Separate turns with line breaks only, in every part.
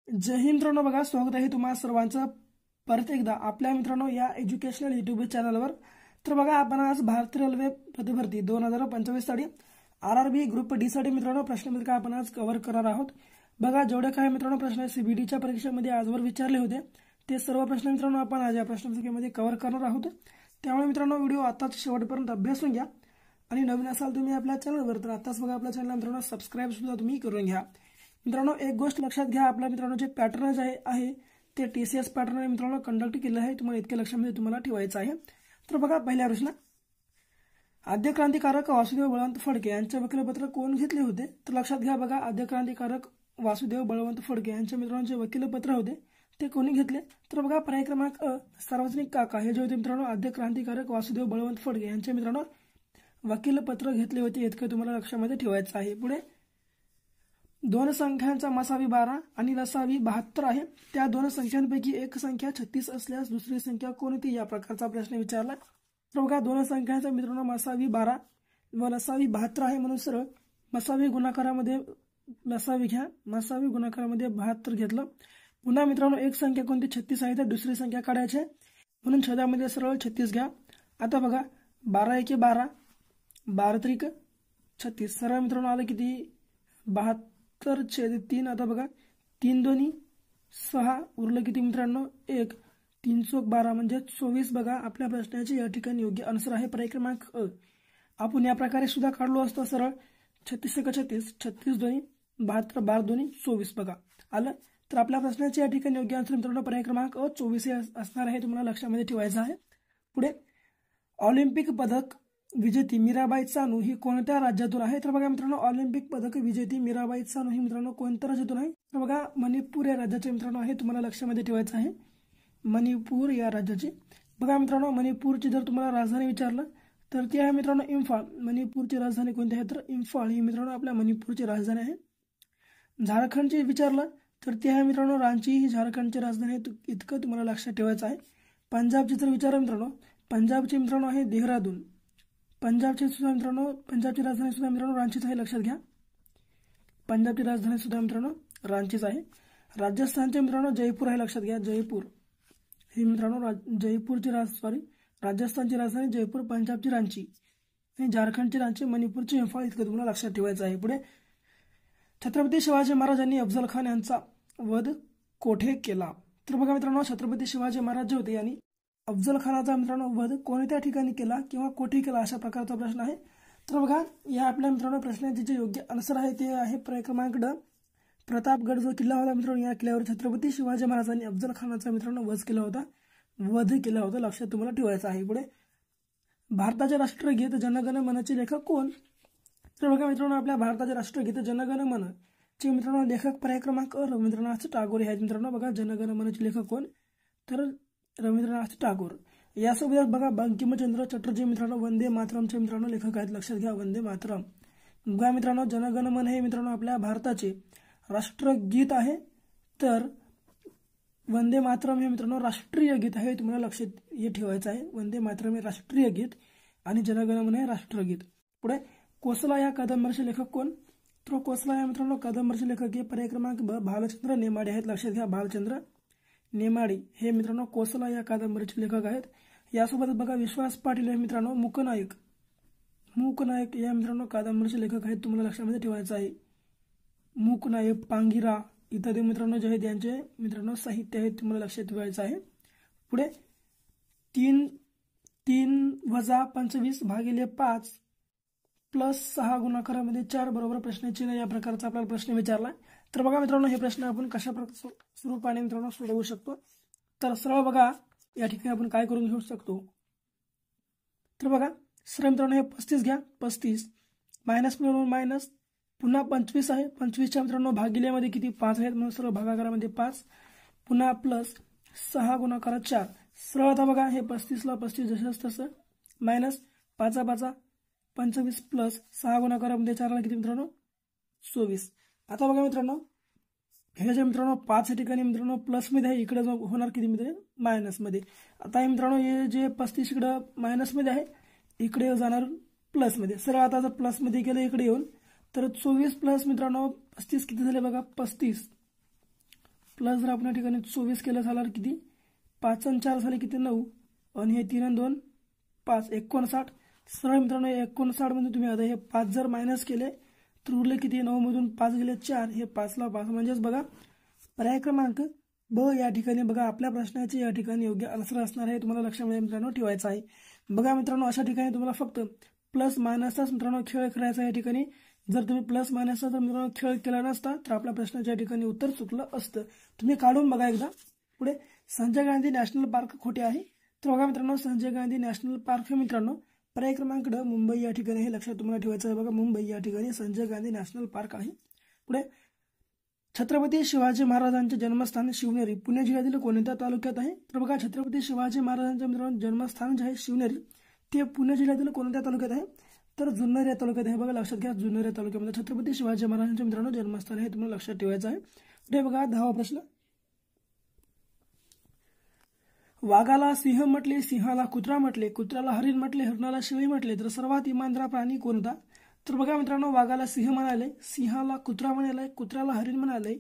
जय हिंद मित्रांनो, बघा स्वागत आहे तुम्हा सर्वांचं परत एकदा आपल्या मित्रांनो या एज्युकेशनल युट्यूब चॅनलवर। तर बघा आपण आज भारतीय रेल्वे प्रतिभरती 2025 साठी आरआरबी ग्रुप डी साठी मित्रांनो प्रश्नपत्रिका आपण आज कव्हर करणार आहोत। बघा जेवढे काही मित्रांनो प्रश्न सीबीडीच्या परीक्षेमध्ये आजवर विचारले होते ते सर्व प्रश्न मित्रांनो आपण आज या प्रश्नपत्रिकेमध्ये कव्हर करणार आहोत। त्यामुळे मित्रांनो व्हिडिओ आताच शेवटपर्यंत अभ्यासून घ्या आणि नवीन असाल तुम्ही आपल्या चॅनलवर तर आताच बघा आपल्या चॅनलला मित्रांनो सबस्क्राइब सुद्धा तुम्ही करून घ्या। मित्रांनो एक गोष्ट लक्षात घ्या, आपल्या मित्रांनो जे पॅटर्न आहे ते टीसीएस पॅटर्न मित्रांनो कंडक्ट केलेलं आहे, तुम्हाला इतके लक्षामध्ये तुम्हाला ठेवायचं आहे। तर बघा पहिला प्रश्न, आद्य क्रांतिकारक वासुदेव बळवंत फडके यांचे वकीलपत्र कोण घेतले होते? तर लक्षात घ्या बघा आद्य क्रांतिकारक वासुदेव बळवंत फडके यांच्या मित्रांनो जे वकीलपत्र होते ते कोणी घेतले? तर बघा पर्याय क्रमांक अ सार्वजनिक काका हे जे होते मित्रांनो आद्य क्रांतिकारक वासुदेव बळवंत फडके यांचे मित्रांनो वकीलपत्र घेतले होते, इतके तुम्हाला लक्षामध्ये ठेवायचं आहे। पुढे दोन संख्यांचा मसावी 12 आणि लसावी 72 आहे, त्या दोन संख्यांपैकी एक संख्या 36 असल्यास दुसरी संख्या कोणती? या प्रकारचा प्रश्न विचारला। तर बघा दोन संख्यांचा मित्रांनो मसावी 12 व लसावी 72 आहे, म्हणून सरळ मसावी गुणाकारामध्ये लसावी घ्या, मसावी गुणाकारामध्ये 72 घेतलं। पुन्हा मित्रांनो एक संख्या कोणती 36 आहे तर दुसरी संख्या काढायची म्हणून छेदामध्ये सरळ 36 घ्या। आता बघा 12 एके 12 12 त्रिक 36, सरळ मित्रांनो आलं किती 72/3। आता बघा 3 दोन्ही 6 उरलं किती मित्रांनो 1, 3 चौक 12 म्हणजे 24। बघा आपल्या प्रश्नाचे या ठिकाणी योग्य आन्सर आहे पर्याय क्रमांक अ। आपण या प्रकारे सुद्धा काढलो असतो सरळ 36 × 36 36 दोन्ही 72 12 दोन्ही 24 बघा आलं। तर आपल्या प्रश्नाचे या ठिकाणी योग्य आन्सर मित्रांनो पर्याय क्रमांक अ 24 हे असणार आहे, तुम्हाला लक्षामध्ये ठेवायचं आहे। पुढे ऑलिम्पिक पदक विजेती मीराबाई चानू ही कोणत्या राज्यातून आहे? तर बघा मित्रांनो ऑलिम्पिक पदक विजेती मीराबाई चानू ही मित्रांनो कोणत्या राज्यातून आहे? तर बघा मणिपूर या राज्याचे मित्रांनो आहे, तुम्हाला लक्षामध्ये ठेवायचं आहे मणिपूर या राज्याची। बघा मित्रांनो मणिपूरची जर तुम्हाला राजधानी विचारलं तर ती आहे मित्रांनो इम्फाळ। मणिपूरची राजधानी कोणती आहे? तर इम्फाळ ही मित्रांनो आपल्या मणिपूरची राजधानी आहे। झारखंडची विचारलं तर ती आहे मित्रांनो रांची ही झारखंडची राजधानी आहे, इतकं तुम्हाला लक्षात ठेवायचं आहे। पंजाबची जर विचारलं मित्रांनो पंजाबची मित्रांनो आहे देहरादून। पंजाबची सुद्धा मित्रांनो पंजाबची राजधानी सुद्धा मित्रांनो रांचीच आहे, लक्षात घ्या पंजाबची राजधानी सुद्धा मित्रांनो रांचीच आहे। राजस्थानचे मित्रांनो जयपूर आहे, लक्षात घ्या जयपूर ही मित्रांनो जयपूरची राजस्थानची राजधानी जयपूर, पंजाबची रांची आणि झारखंडची रांची, मणिपूरची इम्फाळ, इतकं तुम्हाला लक्षात ठेवायचं आहे। पुढे छत्रपती शिवाजी महाराजांनी अफजल खान यांचा वध कोठे केला? तर बघा मित्रांनो छत्रपती शिवाजी महाराज जे होते यांनी अफजल खानाचा मित्रांनो वध कोणत्या ठिकाणी केला किंवा कोठे केला अशा प्रकारचा प्रश्न आहे। तर बघा या आपल्या मित्रांनो प्रश्नाचे जे योग्य आन्सर आहे ते आहे पर्याय क्रमांक ड। प्रतापगड जो किल्ला होता मित्रांनो या किल्ल्यावर छत्रपती शिवाजी महाराजांनी अफजल खानाचा मित्रांनो वध केला होता, लक्षात तुम्हाला ठेवायचं आहे। पुढे भारताचे राष्ट्रगीत जनगण मनचे लेखक कोण? तर बघा मित्रांनो आपल्या भारताचे राष्ट्रगीत जनगण मन चे मित्रांनो लेखक पर्याय क्रमांक अ रवींद्रनाथ टागोर आहेत मित्रांनो। बघा जनगण मनचे लेखक कोण? तर रवींद्रनाथ टागोर। यासोबतच बघा बंकिमचंद्र चटर्जी मित्रांनो वंदे मातरमचे मित्रांनो लेखक आहेत, लक्षात घ्या वंदे मातरम। बघा मित्रांनो जनगण मन हे मित्रांनो आपल्या भारताचे राष्ट्रगीत आहे, तर वंदे मातरम हे मित्रांनो राष्ट्रीय गीत आहे, तुम्हाला लक्षात हे ठेवायचं आहे। वंदे मातरम हे राष्ट्रीय गीत आणि जनगण मन हे राष्ट्रगीत। पुढे कोसला या कादंबरीचे लेखक कोण? तर कोसला या मित्रांनो कादंबरीचे लेखक हे पर्याय क्रमांक ब भालचंद्र नेमाडे आहेत, लक्षात घ्या भालचंद्र नेमाडे हे मित्रांनो कोसला या कादंबरीचे लेखक आहेत। यासोबतच बघा विश्वास पाटील हे मित्रांनो मूकनायक या मित्रांनो कादंबरीचे लेखक आहेत, तुम्हाला लक्षामध्ये ठेवायचं आहे। मूकनायक पांगिरा इत्यादी मित्रांनो जे आहेत यांचे मित्रांनो साहित्य आहेत, तुम्हाला लक्षात ठेवायचं आहे। पुढे 3 वजा 25 भागिले 5 प्लस 6 गुणाकारामध्ये 4 बरोबर प्रश्नाचिन्ह या प्रकारचा आपल्याला प्रश्न विचारला। तर बघा मित्रांनो हे प्रश्न आपण कशा स्वरूपाने मित्रांनो सोडवू शकतो? तर सरळ बघा या ठिकाणी आपण काय करून घेऊ शकतो? तर बघा सरळ मित्रांनो हे 35 घ्या, 35 मायनस मिळून मायनस पुन्हा 25 आहे, 25च्या मित्रांनो भागिलेमध्ये किती 5 आहेत म्हणून सरळ भागाकारामध्ये 5 पुन्हा प्लस 6 गुणाकारात 4 सरळ। आता बघा हे 35ला 35 जसंच तसं मायनस 5 5 25 प्लस 6 गुणाकारामध्ये 4 किती मित्रांनो 24। आता बघा मित्रांनो हे जे मित्रांनो 5 या ठिकाणी मित्रांनो प्लस मध्ये आहे, इकडे होणार किती मध्ये मायनस मध्ये। आता हे मित्रांनो हे जे 35 इकडे मायनस मध्ये आहे, इकडे जाणार प्लस मध्ये। सरळ आता जर प्लस मध्ये गेलं इकडे येऊन तर 24 प्लस मित्रांनो 35 किती झाले बघा 35 प्लस जर आपण या ठिकाणी 24 केलं झालं किती 5 आणि 4 झाले किती 9 आणि हे 3 आणि 2 5 59. सरळ मित्रांनो 59 मध्ये तुम्ही आता हे 5 जर मायनस केले तर उरले किती 9 मधून 5 गेले 4 हे 5 ला 5 म्हणजेच बघा पर्याय क्रमांक ब या ठिकाणी बघा आपल्या प्रश्नाचे या ठिकाणी योग्य आन्सर असणार आहे. तुम्हाला लक्षामध्ये मित्रांनो ठेवायचं आहे. बघा मित्रांनो अशा ठिकाणी तुम्हाला फक्त प्लस मायनसचाच मित्रांनो खेळ करायचा या ठिकाणी. जर तुम्ही प्लस मायनसचा जर मित्रांनो खेळ केला नसता तर आपल्या प्रश्नाच्या ठिकाणी उत्तर चुकलं असतं. तुम्ही काढून बघा एकदा. पुढे संजय गांधी नॅशनल पार्क खोटे आहे. तर बघा मित्रांनो संजय गांधी नॅशनल पार्क हे मित्रांनो पर्याय क्रमांक ड मुंबई या ठिकाणी हे लक्षात तुम्हाला ठेवायचं आहे. बघा मुंबई या ठिकाणी संजय गांधी नॅशनल पार्क आहे. पुढे छत्रपती शिवाजी महाराजांचे जन्मस्थान शिवनेरी पुणे जिल्ह्यातील कोणत्या तालुक्यात आहे. तर बघा छत्रपती शिवाजी महाराजांचे मित्रांनो जन्मस्थान जे आहे शिवनेरी ते पुणे जिल्ह्यातील कोणत्या तालुक्यात आहे तर जुन्नर या तालुक्यात आहे. बघा लक्षात घ्या जुन्नर या तालुक्यामध्ये छत्रपती शिवाजी महाराजांचे मित्रांनो जन्मस्थान आहे. तुम्हाला लक्षात ठेवायचं आहे. पुढे बघा 10वा प्रश्न. वाघाला सिंह म्हटले, सिंहाला कुत्रा म्हटले, कुत्र्याला हरिण म्हटले, हरणाला शेळी म्हटले तर सर्वात इमानदार प्राणी कोणता. तर बघा मित्रांनो वाघाला सिंह म्हणाले, सिंहाला कुत्रा म्हणाले, कुत्र्याला हरिण म्हणाले,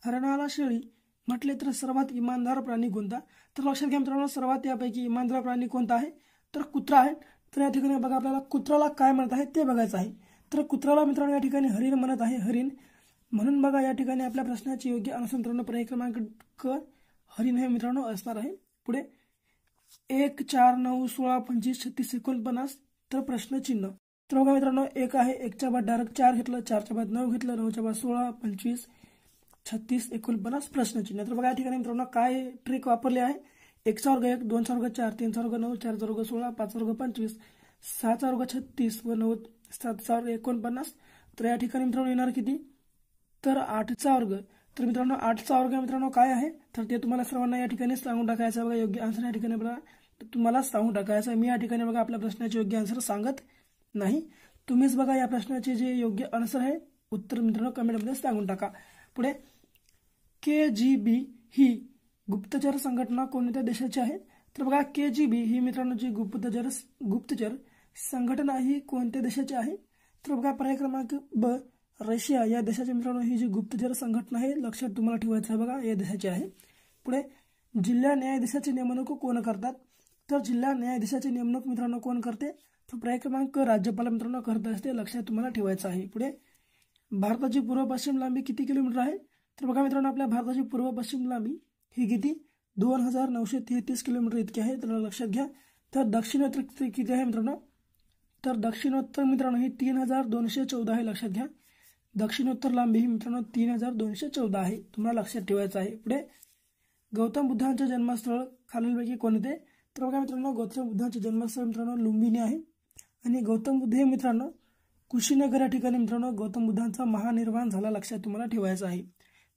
हरणाला शेळी म्हटले तर सर्वात इमानदार प्राणी कोणता. तर लक्षात घ्या मित्रांनो सर्वात यापैकी इमानदार प्राणी कोणता आहे तर कुत्रा आहे. तर या ठिकाणी बघा आपल्याला कुत्र्याला काय म्हणत आहे ते बघायचं आहे. तर कुत्र्याला मित्रांनो या ठिकाणी हरिण म्हणत आहे हरिण. म्हणून बघा या ठिकाणी आपल्या प्रश्नाचे योग्य आन्सर मित्रांनो पर्याय क्रमांक क हरिण हे मित्रांनो असणार आहे. पुढे 1 4 9 16 25 36 49 तर प्रश्नचिन्ह. तर बघा मित्रांनो 1 आहे 1च्या बाद डायरेक्ट 4 घेतलं, 4च्या बाद 9 घेतलं, 9च्या बाद 16 25 36 49 प्रश्नचिन्ह. तर बघा या ठिकाणी मित्रांनो काय ट्रिक वापरली आहे. 1 चा वर्ग 1 2 चा वर्ग 4 3 चा वर्ग 9 4 चा वर्ग 16 5 चा वर्ग 25 6 चा वर्ग 36 व 9 7 चा वर्ग 49. तर या ठिकाणी मित्रांनो येणार किती तर 8 चा वर्ग. तर मित्रांनो 8 चा वर्ग मित्रांनो काय आहे तर ते तुम्हाला सर्वांना या ठिकाणी सांगून टाकायचं. बघा योग्य आन्सर या ठिकाणी बघा तुम्हाला सांगून टाकायचं. मी या ठिकाणी बघा आपल्या प्रश्नाचे योग्य आन्सर सांगत नाही. तुम्हीच बघा या प्रश्नाचे जे योग्य आन्सर आहे उत्तर मित्रांनो कमेंटमध्ये सांगून टाका. पुढे KGB ही गुप्तचर संघटना कोणत्या देशाची आहे. तर बघा KGB ही मित्रांनो जी गुप्तचर संघटना ही कोणत्या देशाची आहे. तर बघा पर्याय क्रमांक ब रशिया या देशाची मित्रांनो ही जी गुप्तचर संघटना आहे लक्षात तुम्हाला ठेवायचं आहे. बघा या देशाची आहे. पुढे जिल्हा न्यायाधीशाची नेमणूक कोण करतात. तर जिल्हा न्यायाधीशाची नेमणूक मित्रांनो कोण करते तर पर्याय क्रमांक राज्यपाल मित्रांनो करत असते. लक्षात तुम्हाला ठेवायचं आहे. पुढे भारताची पूर्व पश्चिम लांबी किती किलोमीटर आहे. तर बघा मित्रांनो आपल्या भारताची पूर्व पश्चिम लांबी ही किती 2933 किलोमीटर इतकी आहे. तर लक्षात घ्या. तर दक्षिणोत्तर किती आहे मित्रांनो तर दक्षिणोत्तर मित्रांनो ही 3214 आहे. लक्षात घ्या दक्षिणोत्तर लांबी ही मित्रांनो 3214 आहे. तुम्हाला लक्षात ठेवायचं आहे. पुढे गौतम बुद्धांचे जन्मस्थळ खालीलपैकी कोणते. तर बघा मित्रांनो गौतम बुद्धांचे जन्मस्थळ मित्रांनो लुंबिनी आहे. आणि गौतम बुद्ध हे मित्रांनो कुशीनगर या ठिकाणी मित्रांनो गौतम बुद्धांचा महानिर्वाण झाला. लक्षात तुम्हाला ठेवायचं आहे.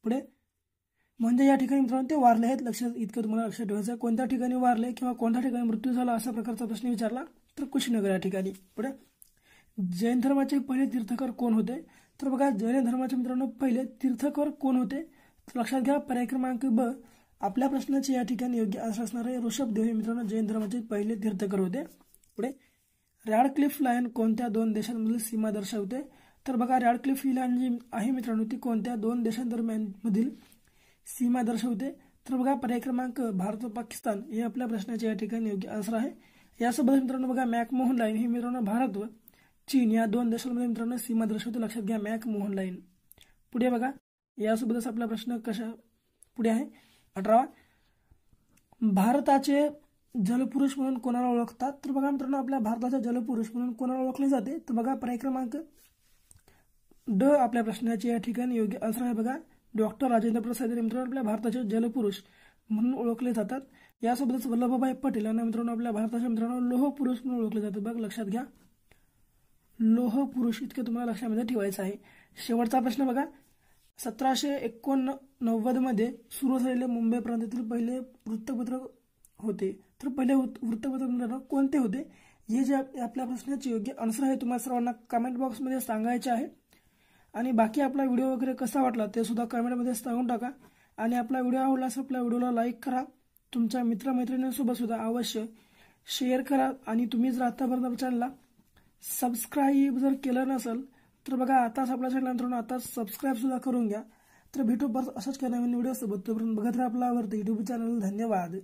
पुढे म्हणजे या ठिकाणी मित्रांनो ते वारले आहेत. लक्षात इतकं तुम्हाला लक्षात ठेवायचं. कोणत्या ठिकाणी वारले किंवा कोणत्या ठिकाणी मृत्यू झाला अशा प्रकारचा प्रश्न विचारला तर कुशीनगर या ठिकाणी. पुढे जैन धर्माचे पहिले तीर्थकर कोण होते. तर बघा जैन धर्माचे मित्रांनो पहिले तीर्थकर कोण होते. लक्षात घ्या पर्याय क्रमांक ब आपल्या प्रश्नाचे या ठिकाणी योग्य आन्सर असणार आहे. ऋषभदेव हे मित्रांनो जैन धर्माचे पहिले तीर्थकर होते. पुढे रॅडक्लिफ लाईन कोणत्या 2 देशांमधील सीमा दर्शवते. तर बघा रॅडक्लिफ ही लाईन जी आहे मित्रांनो ती कोणत्या 2 देशांदरम्यान मधील सीमा दर्शवते. तर बघा पर्याय क्रमांक भारत व पाकिस्तान हे आपल्या प्रश्नाचे या ठिकाणी योग्य आन्सर आहे. यासोबत मित्रांनो बघा मॅकमोहन लाईन ही मित्रांनो भारत व चीन या 2 देशांमध्ये मित्रांनो सीमा दर्शवते. लक्षात घ्या मॅकमोहन लाईन. पुढे बघा यासोबतच आपला प्रश्न कशा पुढे आहे 18वा. भारताचे जलपुरुष म्हणून कोणाला ओळखतात. तर बघा मित्रांनो आपल्या भारताचा जलपुरुष म्हणून कोणाला ओळखले जाते. तर बघा पर्याय क्रमांक ड आपल्या प्रश्नाचे या ठिकाणी योग्य आन्सर आहे. बघा डॉक्टर राजेंद्र प्रसाद मित्रांनो आपल्या भारताचे जलपुरुष म्हणून ओळखले जातात. यासोबतच वल्लभभाई पटेल यांना मित्रांनो आपल्या भारताच्या मित्रांनो लोह पुरुष म्हणून ओळखले जातात. बघा लक्षात घ्या लोह पुरुष इतके तुम्हाला लक्षामध्ये ठेवायचं आहे. शेवटचा प्रश्न बघा 1789 मध्ये सुरू झालेले मुंबई प्रांतातील पहिले वृत्तपत्र होते. तर पहिले वृत्तपत्र मित्रांनो कोणते होते हे जे आपल्या प्रश्नाचे योग्य आन्सर आहे तुम्हाला सर्वांना कमेंट बॉक्समध्ये सांगायचे आहे. आणि बाकी आपला व्हिडिओ वगैरे कसा वाटला ते सुद्धा कमेंटमध्ये सांगून टाका. आणि आपला व्हिडिओ आवडल्यास आपल्या व्हिडिओला लाईक करा. तुमच्या मित्रमैत्रिणींसोबत सुद्धा अवश्य शेअर करा. आणि तुम्ही जर आतापर्यंत चॅनलला सबस्क्राईब जर केलं नसेल तर बघा आताच आपल्या चॅनल मित्रांनो आता सबस्क्राईब सुद्धा करून घ्या. तर भेटू परत अशाच काही नवीन व्हिडिओ सोबत. तोपर्यंत बघत राहा आपला आवडतं YouTube चॅनल. धन्यवाद.